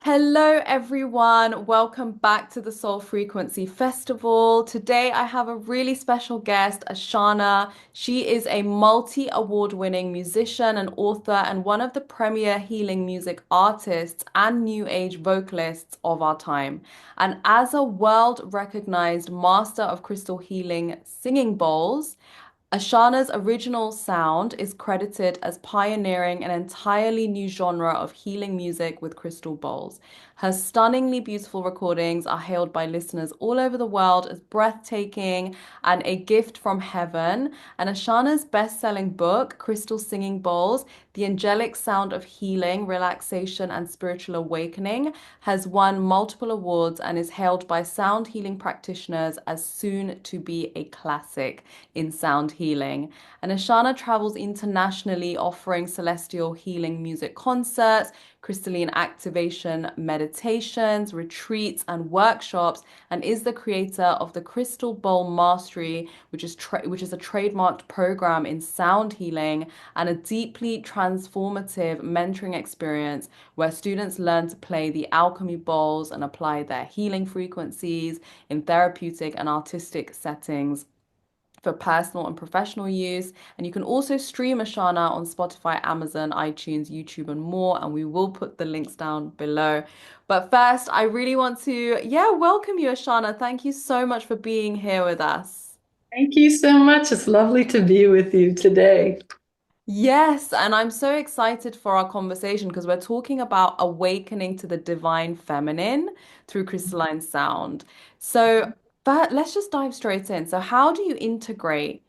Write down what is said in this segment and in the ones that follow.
Hello, everyone. Welcome back to the Soul Frequency Festival. Today, I have a really special guest, Ashana. She is a multi-award winning musician and author and one of the premier healing music artists and new age vocalists of our time. And as a world recognized master of crystal healing singing bowls, Ashana's original sound is credited as pioneering an entirely new genre of healing music with crystal bowls. Her stunningly beautiful recordings are hailed by listeners all over the world as breathtaking and a gift from heaven. And Ashana's best-selling book, Crystal Singing Bowls, The Angelic Sound of Healing, Relaxation, and Spiritual Awakening, has won multiple awards and is hailed by sound healing practitioners as soon to be a classic in sound healing. And Ashana travels internationally offering celestial healing music concerts, crystalline activation meditations, retreats, and workshops, and is the creator of the Crystal Bowl Mastery, which is a trademarked program in sound healing and a deeply transformative mentoring experience where students learn to play the alchemy bowls and apply their healing frequencies in therapeutic and artistic settings for personal and professional use. And you can also stream Ashana on Spotify, Amazon, iTunes, YouTube, and more. And we will put the links down below. But first, I really want to, welcome you, Ashana. Thank you so much for being here with us. Thank you so much. It's lovely to be with you today. Yes, and I'm so excited for our conversation because we're talking about awakening to the divine feminine through crystalline sound. So, but let's just dive straight in. So, how do you integrate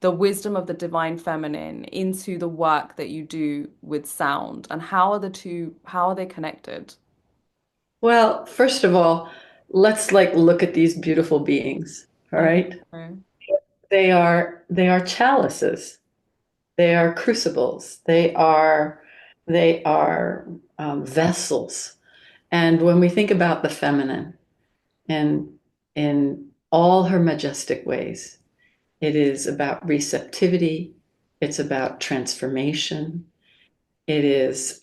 the wisdom of the divine feminine into the work that you do with sound, and how are they connected? Well, first of all, let's look at these beautiful beings. All right. Okay. They are chalices. They are crucibles. They are vessels. And when we think about the feminine in all her majestic ways, it is about receptivity. It's about transformation. It is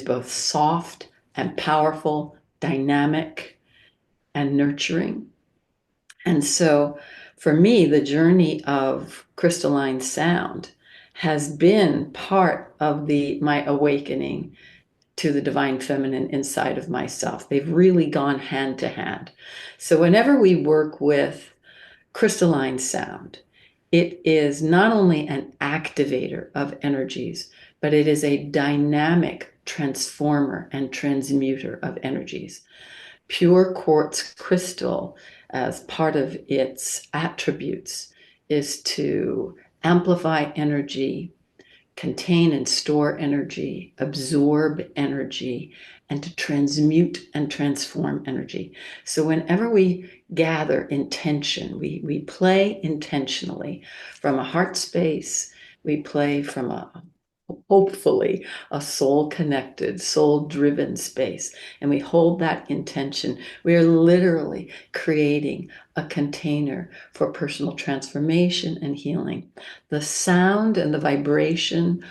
both soft and powerful, dynamic and nurturing. And so for me, the journey of crystalline sound has been part of the my awakening to the divine feminine inside of myself. They've really gone hand to hand. So whenever we work with crystalline sound, it is not only an activator of energies, but it is a dynamic transformer and transmuter of energies. Pure quartz crystal, as part of its attributes, is to amplify energy, contain and store energy, absorb energy, and to transmute and transform energy. So whenever we gather intention, we play intentionally from a heart space, we play from a hopefully a soul connected, soul driven space. And we hold that intention. We are literally creating a container for personal transformation and healing. The sound and the vibration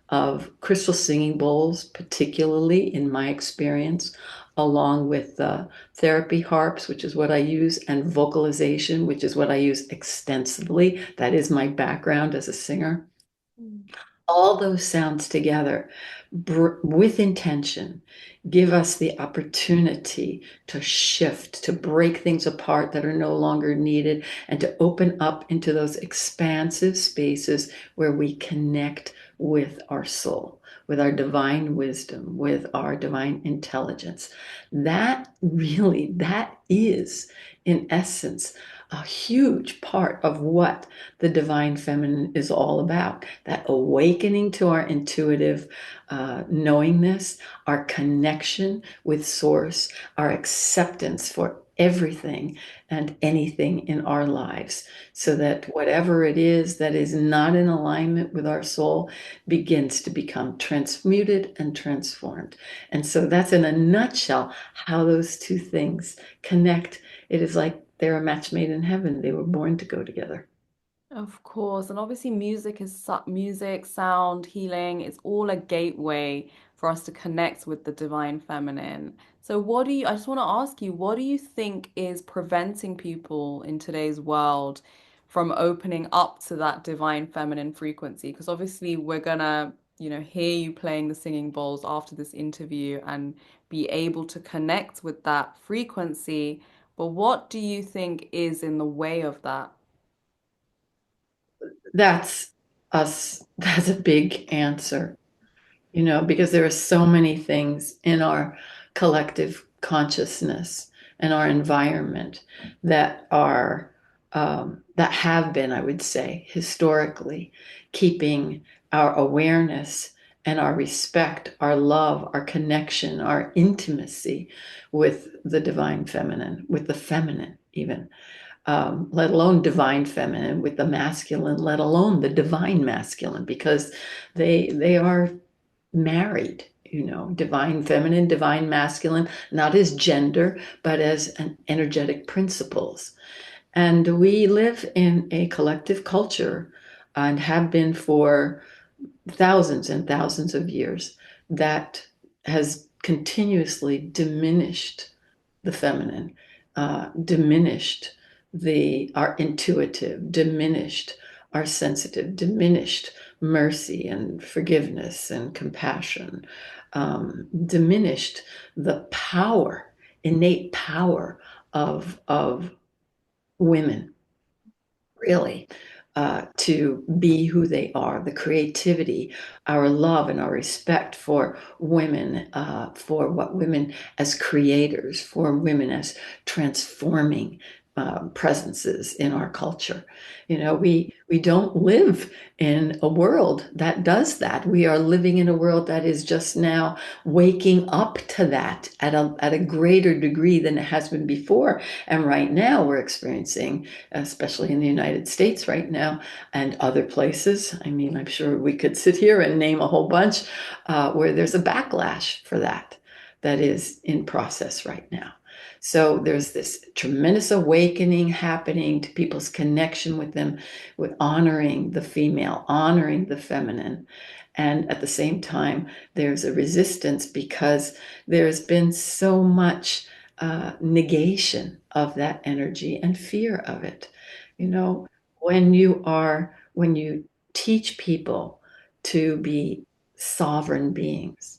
of crystal singing bowls, particularly in my experience, along with therapy harps, which is what I use, and vocalization, which is what I use extensively. That is my background as a singer. All those sounds together with intention give us the opportunity to shift, to break things apart that are no longer needed, and to open up into those expansive spaces where we connect with our soul, with our divine wisdom, with our divine intelligence. That is, in essence, a huge part of what the divine feminine is all about. That awakening to our intuitive knowingness, our connection with source, our acceptance for everything and anything in our lives, so that whatever it is that is not in alignment with our soul begins to become transmuted and transformed. And so that's in a nutshell how those two things connect. It is like they're a match made in heaven. They were born to go together. Of course, and obviously music, sound, healing, it's all a gateway for us to connect with the divine feminine. So what do you, I just want to ask you, what do you think is preventing people in today's world from opening up to that divine feminine frequency? Because obviously we're gonna, hear you playing the singing bowls after this interview and be able to connect with that frequency. But what do you think is in the way of that? That's us. That's a big answer, because there are so many things in our collective consciousness and our environment that are that have been, I would say, historically keeping our awareness and our respect, our love, our connection, our intimacy with the divine feminine, with the feminine, even. Let alone divine feminine with the masculine, let alone the divine masculine, because they are married, divine feminine, divine masculine, not as gender, but as an energetic principles. And we live in a collective culture and have been for thousands and thousands of years that has continuously diminished the feminine, diminished our intuitive, diminished our sensitive, diminished mercy and forgiveness and compassion, diminished the power, innate power of women, really, to be who they are, the creativity, our love and our respect for women, for what women as creators, for women as transforming presences in our culture. We don't live in a world that does that. We are living in a world that is just now waking up to that at a greater degree than it has been before. And right now we're experiencing, especially in the United States right now and other places. I mean, I'm sure we could sit here and name a whole bunch where there's a backlash for that is in process right now. So there's this tremendous awakening happening to people's connection with them, with honoring the female, honoring the feminine. And at the same time, there's a resistance because there's been so much negation of that energy and fear of it. You know, when you teach people to be sovereign beings,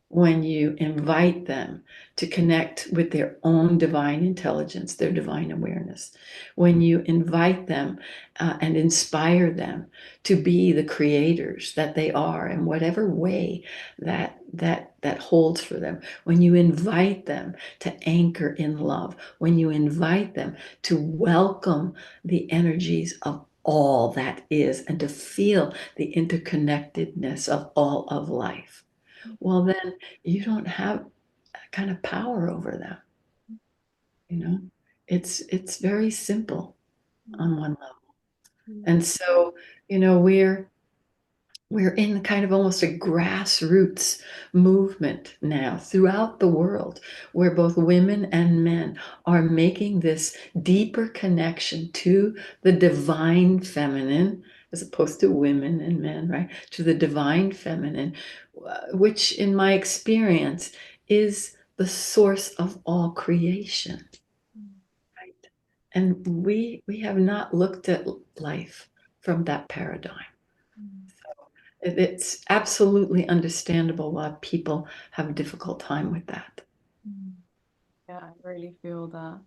when you invite them to connect with their own divine intelligence, their divine awareness, when you invite them and inspire them to be the creators that they are in whatever way that holds for them, when you invite them to anchor in love, when you invite them to welcome the energies of all that is and to feel the interconnectedness of all of life, well, then you don't have that kind of power over them. You know, it's very simple on one level. And so, we're in kind of almost a grassroots movement now throughout the world where both women and men are making this deeper connection to the divine feminine as opposed to women and men, right? To the divine feminine, which in my experience is the source of all creation, right? And we have not looked at life from that paradigm. It's absolutely understandable why people have a difficult time with that. Yeah, I really feel that.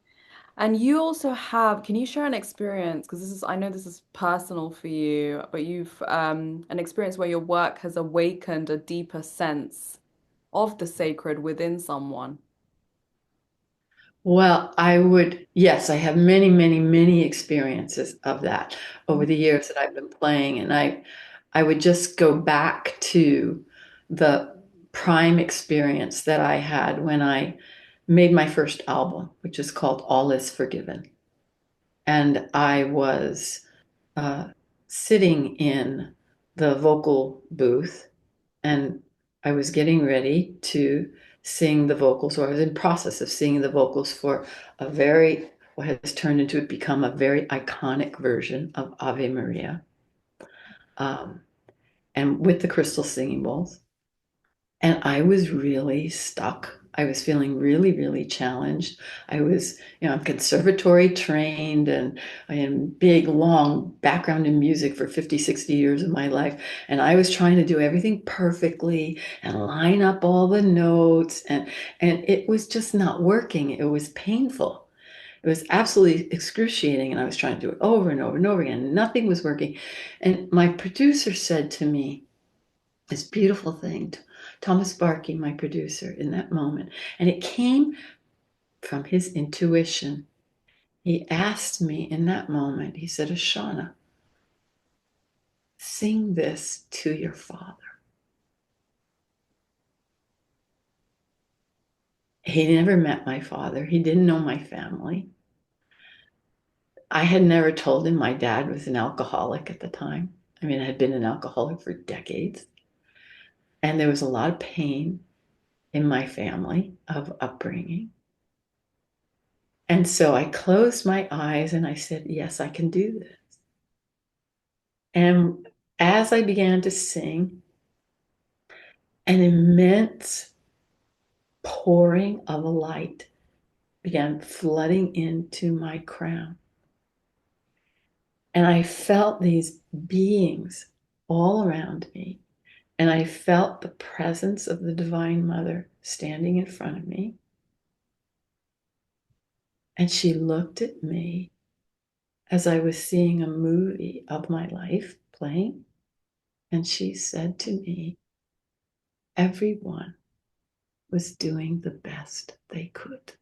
And you also have, can you share an experience? Because I know this is personal for you, but you've an experience where your work has awakened a deeper sense of the sacred within someone. Well, yes, I have many, many, many experiences of that over the years that I've been playing. And I would just go back to the prime experience that I had when I made my first album, which is called All Is Forgiven. And I was uh, sitting in the vocal booth and I was getting ready to sing the vocals, or I was in process of singing the vocals for what has turned into become a very iconic version of Ave Maria, um, and with the crystal singing bowls. And I was really stuck. I was feeling really, really challenged. I was, I'm conservatory trained and I had big, long background in music for 50, 60 years of my life. And I was trying to do everything perfectly and line up all the notes. And it was just not working. It was painful. It was absolutely excruciating. And I was trying to do it over and over and over again. Nothing was working. And my producer said to me, this beautiful thing, Thomas Barkey, my producer, in that moment. And it came from his intuition. He asked me in that moment, he said, Ashana, sing this to your father. He never met my father. He didn't know my family. I had never told him my dad was an alcoholic at the time. I mean, I had been an alcoholic for decades. And there was a lot of pain in my family of upbringing. And so I closed my eyes and I said, yes, I can do this. And as I began to sing, an immense pouring of light began flooding into my crown. And I felt these beings all around me. And I felt the presence of the Divine Mother standing in front of me. And she looked at me as I was seeing a movie of my life playing. And she said to me, everyone was doing the best they could.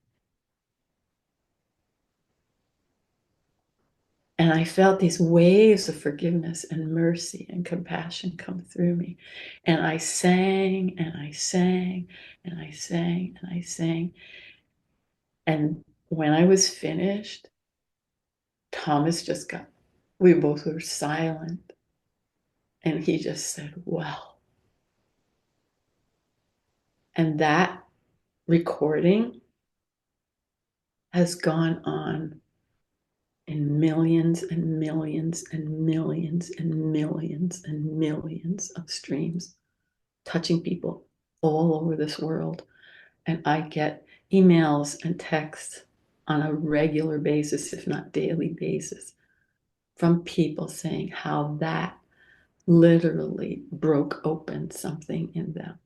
And I felt these waves of forgiveness and mercy and compassion come through me. And I sang and I sang and I sang and I sang. And when I was finished, Thomas just got, we both were silent. And he just said, wow. And that recording has gone on in millions and millions and millions and millions and millions of streams, touching people all over this world. And I get emails and texts on a regular basis, if not daily basis, from people saying how that literally broke open something in them.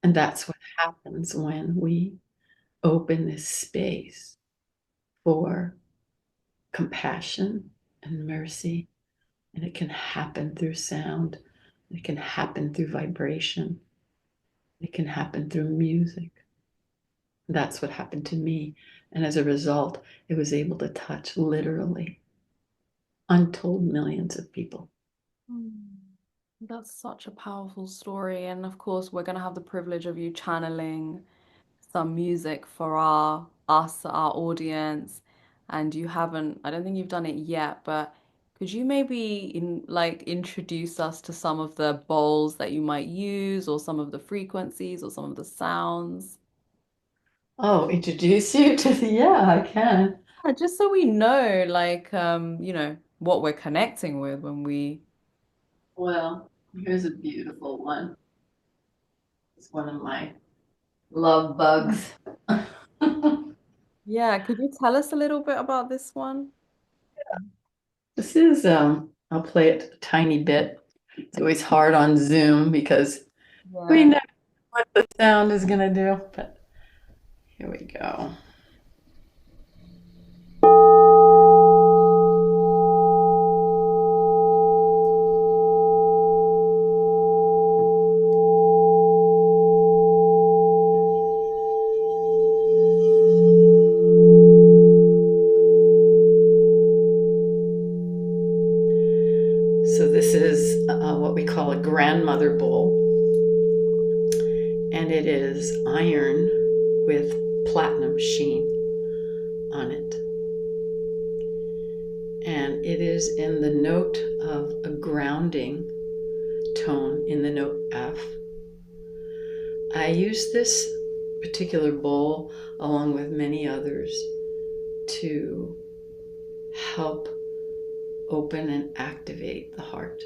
And that's what happens when we open this space for compassion and mercy. And it can happen through sound, it can happen through vibration, it can happen through music. That's what happened to me. And as a result, it was able to touch literally untold millions of people. Mm. That's such a powerful story. And of course, we're going to have the privilege of you channeling some music for our audience. And you haven't, I don't think you've done it yet, but could you maybe introduce us to some of the bowls that you might use or some of the frequencies or some of the sounds? Oh, introduce you to the, yeah, I can. Just so we know, what we're connecting with when we. Well, here's a beautiful one. It's one of my love bugs. Yeah, could you tell us a little bit about this one? This is, I'll play it a tiny bit. It's always hard on Zoom because we Yeah. know what the sound is going to do. But here we go. So this is what we call a grandmother bowl, and it is iron with platinum sheen on it. And it is in the note of a grounding tone in the note F. I use this particular bowl along with many others to help open and activate the heart.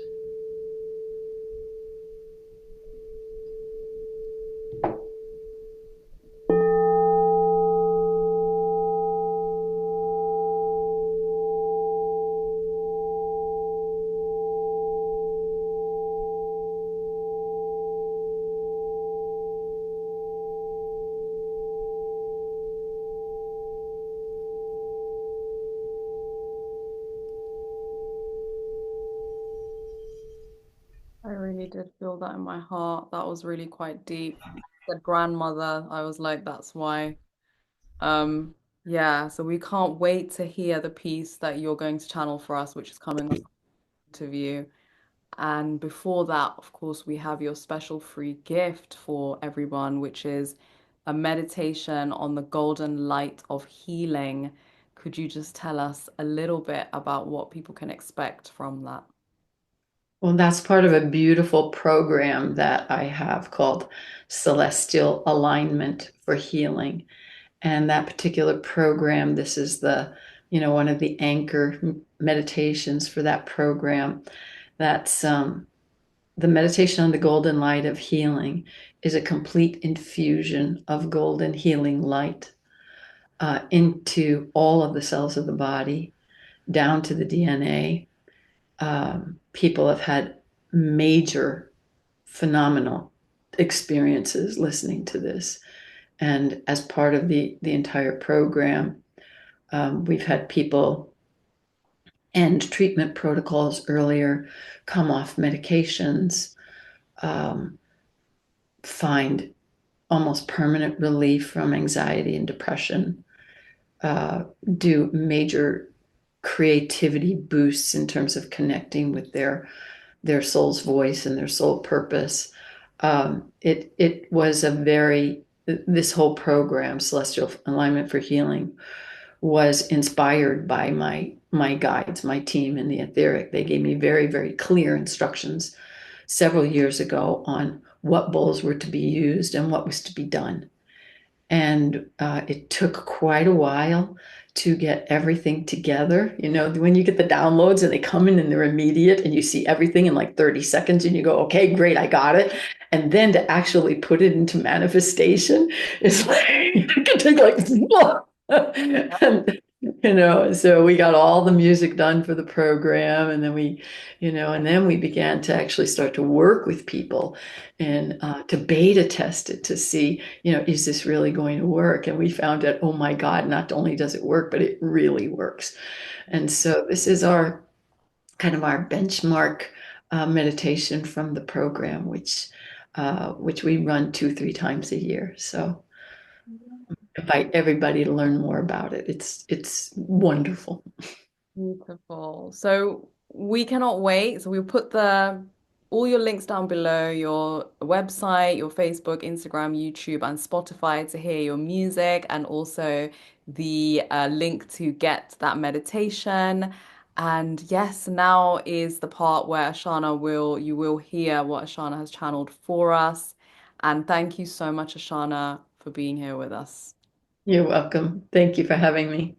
did feel that in my heart. That was really quite deep. The grandmother, I was like, that's why. Um, yeah, so we can't wait to hear the piece that you're going to channel for us, which is coming up to view. And before that, of course, we have your special free gift for everyone, which is a meditation on the golden light of healing. Could you just tell us a little bit about what people can expect from that? Well, that's part of a beautiful program that I have called Celestial Alignment for Healing. And that particular program, this is one of the anchor meditations for that program. That's the meditation on the golden light of healing is a complete infusion of golden healing light into all of the cells of the body, down to the DNA. People have had major, phenomenal experiences listening to this. And as part of the entire program, we've had people end treatment protocols earlier, come off medications, um, find almost permanent relief from anxiety and depression, uh, do major creativity boosts in terms of connecting with their soul's voice and their soul purpose. It was a very this whole program, Celestial Alignment for Healing, was inspired by my guides, my team in the etheric. They gave me very, very clear instructions several years ago on what bowls were to be used and what was to be done. And it took quite a while to get everything together. You know, when you get the downloads and they come in and they're immediate and you see everything in like 30 seconds and you go, okay, great, I got it. And then to actually put it into manifestation is like, it can take like, and, so we got all the music done for the program. And then we began to actually start to work with people and to beta test it to see, is this really going to work? And we found out, oh my God, not only does it work, but it really works. And so this is our kind of our benchmark meditation from the program, which we run 2, 3 times a year. So invite everybody to learn more about it. It's wonderful. Beautiful. So we cannot wait. So we'll put the all your links down below, your website, your Facebook, Instagram, YouTube, and Spotify to hear your music, and also the link to get that meditation. And yes, now is the part where you will hear what Ashana has channeled for us. And thank you so much, Ashana, for being here with us. You're welcome. Thank you for having me.